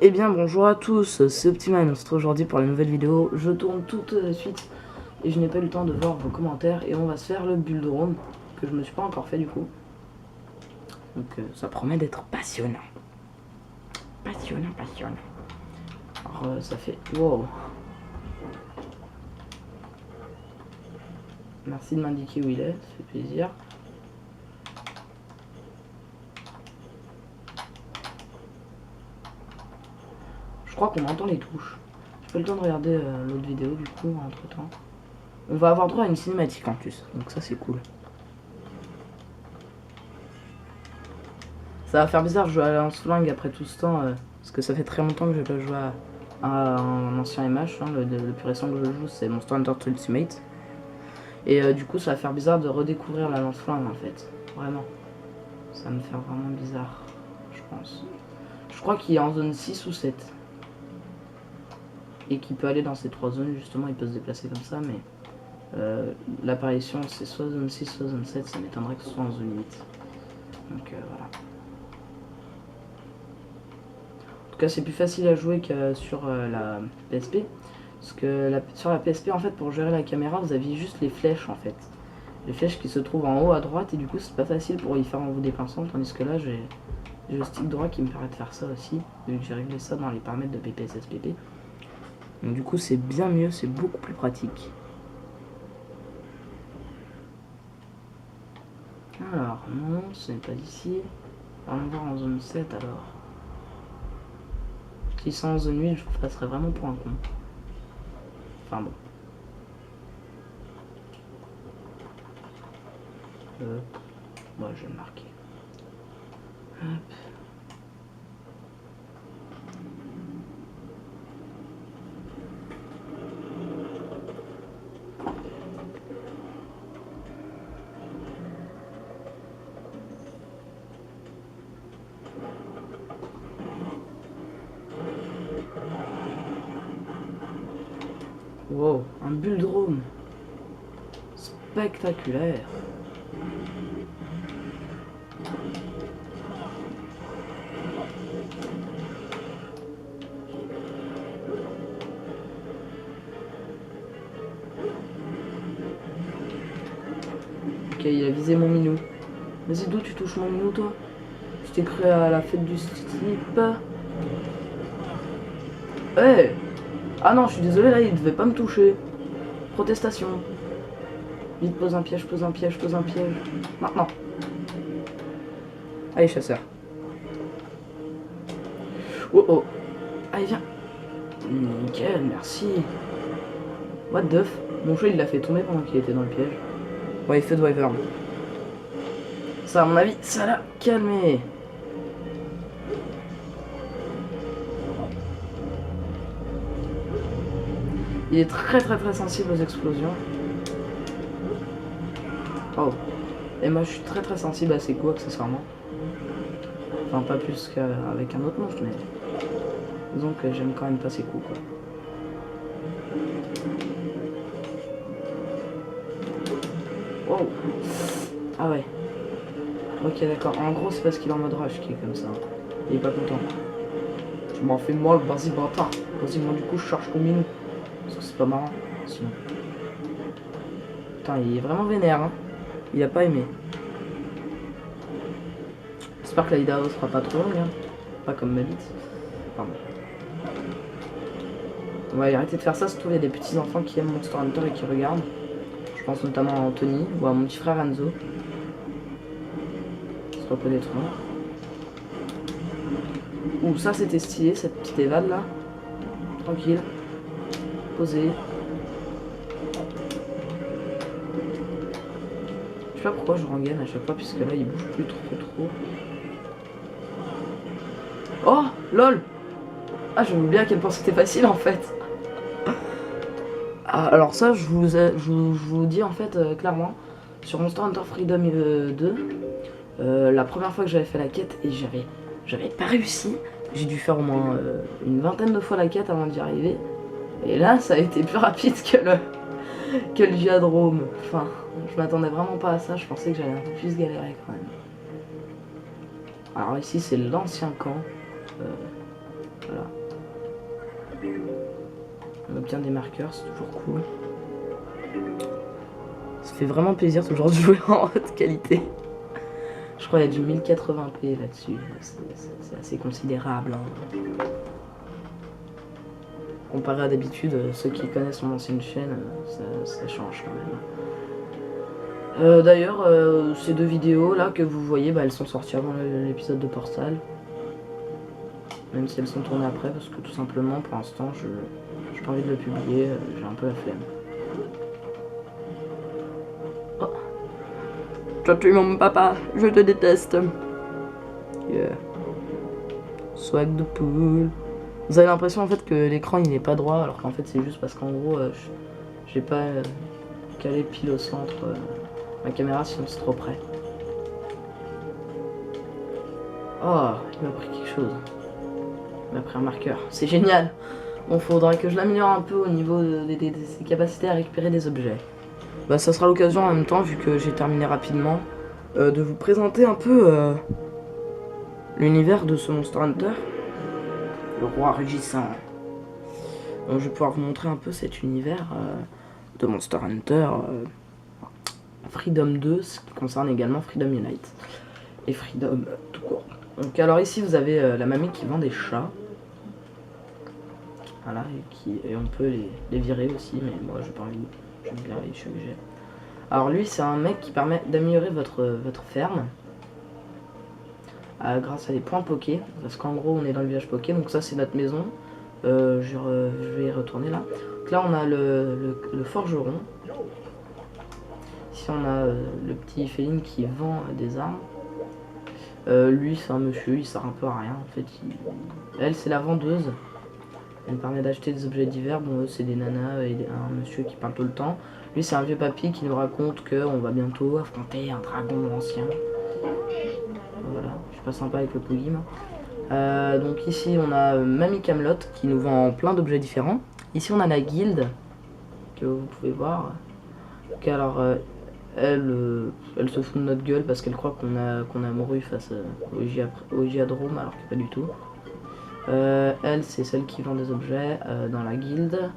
Eh bien bonjour à tous, c'est Optiman, on se retrouve aujourd'hui pour la nouvelle vidéo. Je tourne toute de suite et je n'ai pas eu le temps de voir vos commentaires et on va se faire le build drone que je me suis pas encore fait du coup. Donc ça promet d'être passionnant. Passionnant. Alors ça fait... Wow. Merci de m'indiquer où il est, ça fait plaisir. Je crois qu'on entend les touches. J'ai pas eu le temps de regarder l'autre vidéo du coup entre temps. On va avoir droit à une cinématique en plus, donc ça c'est cool. Ça va faire bizarre de jouer à lance-flingue après tout ce temps, parce que ça fait très longtemps que je pas joué à un ancien MH, hein, le plus récent que je joue c'est Monster Hunter Ultimate. Et du coup ça va faire bizarre de redécouvrir la lance-flingue en fait, vraiment. Ça va me faire vraiment bizarre, je pense. Je crois qu'il est en zone 6 ou 7. Et qu'il peut aller dans ces 3 zones justement, il peut se déplacer comme ça, mais l'apparition c'est soit zone 6 soit zone 7, ça m'étonnerait que ce soit en zone 8. Donc voilà. En tout cas c'est plus facile à jouer que sur la PSP. Parce que sur la PSP en fait pour gérer la caméra vous aviez juste les flèches en fait. Les flèches qui se trouvent en haut à droite et du coup c'est pas facile pour y faire en vous déplaçant. Tandis que là j'ai le stick droit qui me permet de faire ça aussi. Vu que j'ai réglé ça dans les paramètres de PPSSPP. Donc du coup c'est bien mieux, c'est beaucoup plus pratique. Alors non, ce n'est pas d'ici. On va voir en zone 7 alors. Si c'est en zone 8 je vous passerais vraiment pour un con. Enfin bon. Moi je vais le marquer. Hop. Wow, un bulle drone spectaculaire. Ok, il a visé mon minou. Vas-y, d'où tu touches mon minou, toi? Je t'ai cru à la fête du slip. Hey! Ah non, je suis désolé, là, il devait pas me toucher. Protestation. Vite, pose un piège. Maintenant. Allez, chasseur. Oh. Allez, viens. Nickel, merci. What the f... Mon choix, il l'a fait tomber pendant qu'il était dans le piège. Ouais, feu de wyvern. Ça, à mon avis, ça l'a calmé. Il est très sensible aux explosions. Oh. Et moi, je suis très sensible à ces coups, accessoirement. Enfin, pas plus qu'avec un autre monstre, mais... Disons que j'aime quand même pas ces coups, quoi. Wow. Ah ouais. Ok, d'accord. En gros, c'est parce qu'il est en mode rush qui est comme ça. Il est pas content. Je m'en fais moi, vas-y, bâtard. Vas-y, moi, du coup, je charge ton minou. Parce que c'est pas marrant, sinon. Putain, il est vraiment vénère, hein. Il a pas aimé. J'espère que la vidéo sera pas trop longue, hein. Pas comme ma bite. Pardon. On va arrêter de faire ça, surtout il y a des petits enfants qui aiment Monster Hunter et qui regardent. Je pense notamment à Anthony ou à mon petit frère Enzo. Il se reconnaîtront. Ouh, ça c'était stylé, cette petite évade là. Tranquille. Posé. Je sais pas pourquoi je rengaine à chaque fois, puisque là il bouge plus trop. Oh, lol. Ah, je me bien à quel point c'était facile en fait. Ah, alors ça, je vous dis en fait clairement, sur Monster Hunter Freedom 2, la première fois que j'avais fait la quête et j'avais pas réussi, j'ai dû faire au moins une vingtaine de fois la quête avant d'y arriver. Et là, ça a été plus rapide que le Viadrome. Enfin, je m'attendais vraiment pas à ça, je pensais que j'allais un peu plus galérer quand même. Alors ici, c'est l'ancien camp. Voilà. obtient des marqueurs, c'est toujours cool. Ça fait vraiment plaisir toujours de jouer en haute qualité. Je crois qu'il y a du 1080p là-dessus, c'est assez considérable. Hein. Comparé à d'habitude, ceux qui connaissent mon ancienne chaîne, ça change quand même. D'ailleurs, ces deux vidéos là que vous voyez, elles sont sorties avant l'épisode de Portal. Même si elles sont tournées après, parce que tout simplement, pour l'instant, j'ai pas envie de le publier, j'ai un peu la flemme. Oh. Tu as tué mon papa, je te déteste. Yeah. Swag de poule. Vous avez l'impression en fait que l'écran il n'est pas droit, alors qu'en fait c'est juste parce qu'en gros, j'ai pas calé pile au centre ma caméra, sinon c'est trop près. Oh, il m'a pris quelque chose. Il m'a pris un marqueur, c'est génial. Bon, faudrait que je l'améliore un peu au niveau de ses capacités à récupérer des objets. Bah, ça sera l'occasion en même temps, vu que j'ai terminé rapidement, de vous présenter un peu l'univers de ce Monster Hunter. Le roi rugissant. Donc, je vais pouvoir vous montrer un peu cet univers de Monster Hunter Freedom 2, ce qui concerne également Freedom Unite. Et Freedom tout court. Donc alors ici vous avez la mamie qui vend des chats. Voilà, et on peut les virer aussi, mais moi j'ai pas envie, je vais me virer, je suis obligé. Alors lui c'est un mec qui permet d'améliorer votre ferme grâce à des points Poké, parce qu'en gros on est dans le village Poké, donc ça c'est notre maison. Je vais y retourner là. Donc là on a le forgeron. Ici on a le petit féline qui vend des armes. Lui c'est un monsieur, il sert un peu à rien en fait. Elle c'est la vendeuse. Elle me permet d'acheter des objets divers. Bon eux c'est des nanas et un monsieur qui parle tout le temps. Lui c'est un vieux papy qui nous raconte qu'on va bientôt affronter un dragon ancien. Voilà, je suis pas sympa avec le Pogim. Donc ici on a Mamie Camelot qui nous vend plein d'objets différents. Ici on a la guilde que vous pouvez voir. Donc alors elle se fout de notre gueule parce qu'elle croit qu'on a mouru face au Giadrome alors que pas du tout. Elle c'est celle qui vend des objets dans la guilde.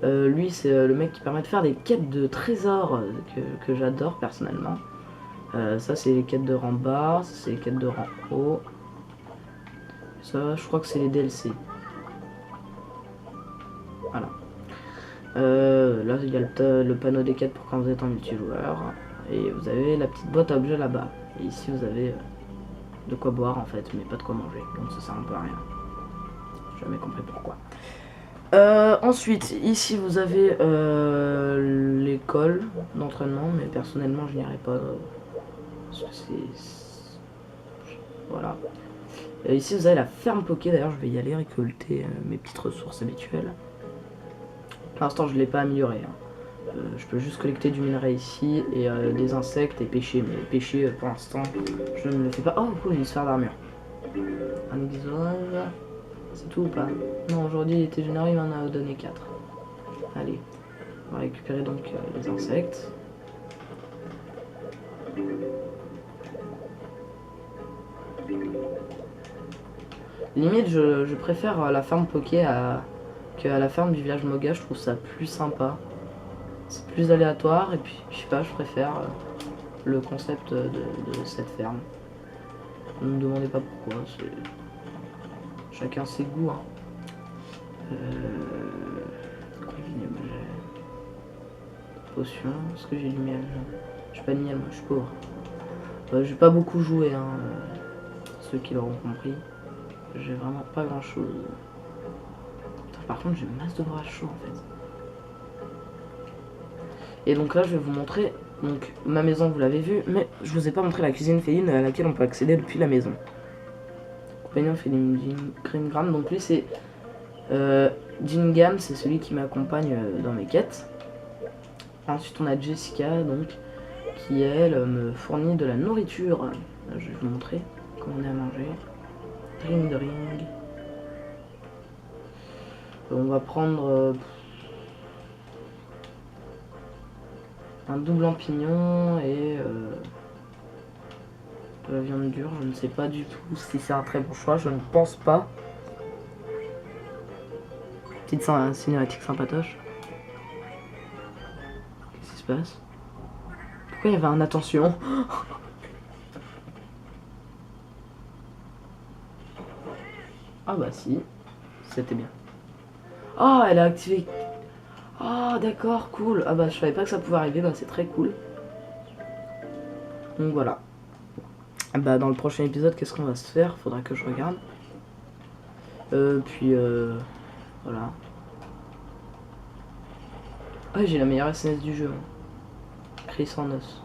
Lui c'est le mec qui permet de faire des quêtes de trésors que j'adore personnellement. Ça c'est les quêtes de rang bas, ça c'est les quêtes de rang haut. Ça je crois que c'est les DLC. Voilà. Là il y a le panneau des quêtes pour quand vous êtes en multijoueur. Et vous avez la petite boîte à objets là-bas. Et ici vous avez de quoi boire en fait, mais pas de quoi manger. Donc ça sert un peu à rien. J'ai jamais compris pourquoi. Ensuite, ici vous avez l'école d'entraînement, mais personnellement je n'irai pas. Parce que c'est... Voilà. Ici vous avez la ferme Poké, d'ailleurs je vais y aller récolter mes petites ressources habituelles. Pour l'instant je ne l'ai pas amélioré. Hein. Je peux juste collecter du minerai ici et des insectes et pêcher. Mais pêcher pour l'instant je ne le fais pas. Oh cool, une sphère d'armure. Un exode. C'est tout ou pas? Non, aujourd'hui il était généreux, il m'en a donné 4. Allez, on va récupérer donc les insectes. Limite je préfère la ferme Poké qu'à la ferme du village Moga, je trouve ça plus sympa. C'est plus aléatoire et puis je sais pas, je préfère le concept de cette ferme. Ne me demandez pas pourquoi, chacun ses goûts. Hein. Potion, est-ce que j'ai du miel? J'ai pas de miel, moi je suis pauvre. J'ai pas beaucoup joué, hein, ceux qui l'auront compris. J'ai vraiment pas grand chose. Putain, par contre j'ai masse de bras chauds en fait. Et donc là je vais vous montrer donc ma maison, vous l'avez vu, mais je vous ai pas montré la cuisine féline à laquelle on peut accéder depuis la maison. Compagnon féline Grimgram, donc lui c'est Gingam, c'est celui qui m'accompagne dans mes quêtes. Ensuite on a Jessica donc qui elle me fournit de la nourriture. Là, je vais vous montrer comment on est à manger. Drink. On va prendre un double lampignon et de la viande dure. Je ne sais pas du tout si c'est un très bon choix, je ne pense pas. Petite cinématique sympatoche. Qu'est-ce qui se passe? Pourquoi il y avait un attention? Ah bah si, c'était bien. Ah, elle a activé. Ah d'accord, cool. Ah bah je savais pas que ça pouvait arriver, bah c'est très cool. Donc voilà. Bah dans le prochain épisode, qu'est-ce qu'on va se faire? Faudra que je regarde. Voilà. Ah, j'ai la meilleure SNS du jeu. Chris en os.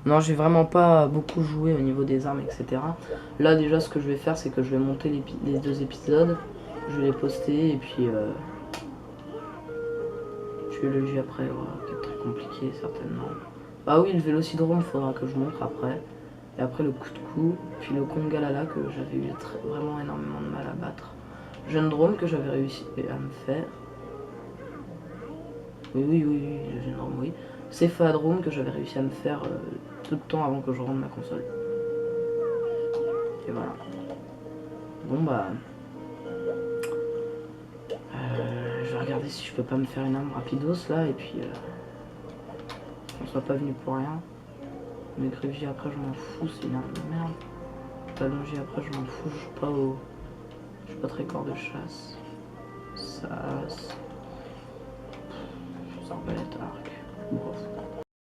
Non, j'ai vraiment pas beaucoup joué au niveau des armes, etc. Là, déjà, ce que je vais faire, c'est que je vais monter les 2 épisodes. Je vais les poster et puis je vais le jouer après. Voilà, qui est très compliqué, certainement. Ah oui, le Vélocidrome, faudra que je montre après. Et après, le coup de cou. Puis le Kongalala que j'avais eu vraiment énormément de mal à battre. Jeune drone que j'avais réussi à me faire. Oui, le jeune drone, oui. Cephadrome que j'avais réussi à me faire tout le temps avant que je rende ma console. Et voilà. Bon bah... je vais regarder si je peux pas me faire une arme rapidos là et puis... on soit pas venu pour rien. Mais Grévier après je m'en fous, c'est une arme de merde. Talongier après je m'en fous, je suis pas au... Je suis pas très corps de chasse. Ça... Arbalète, arc. Bref.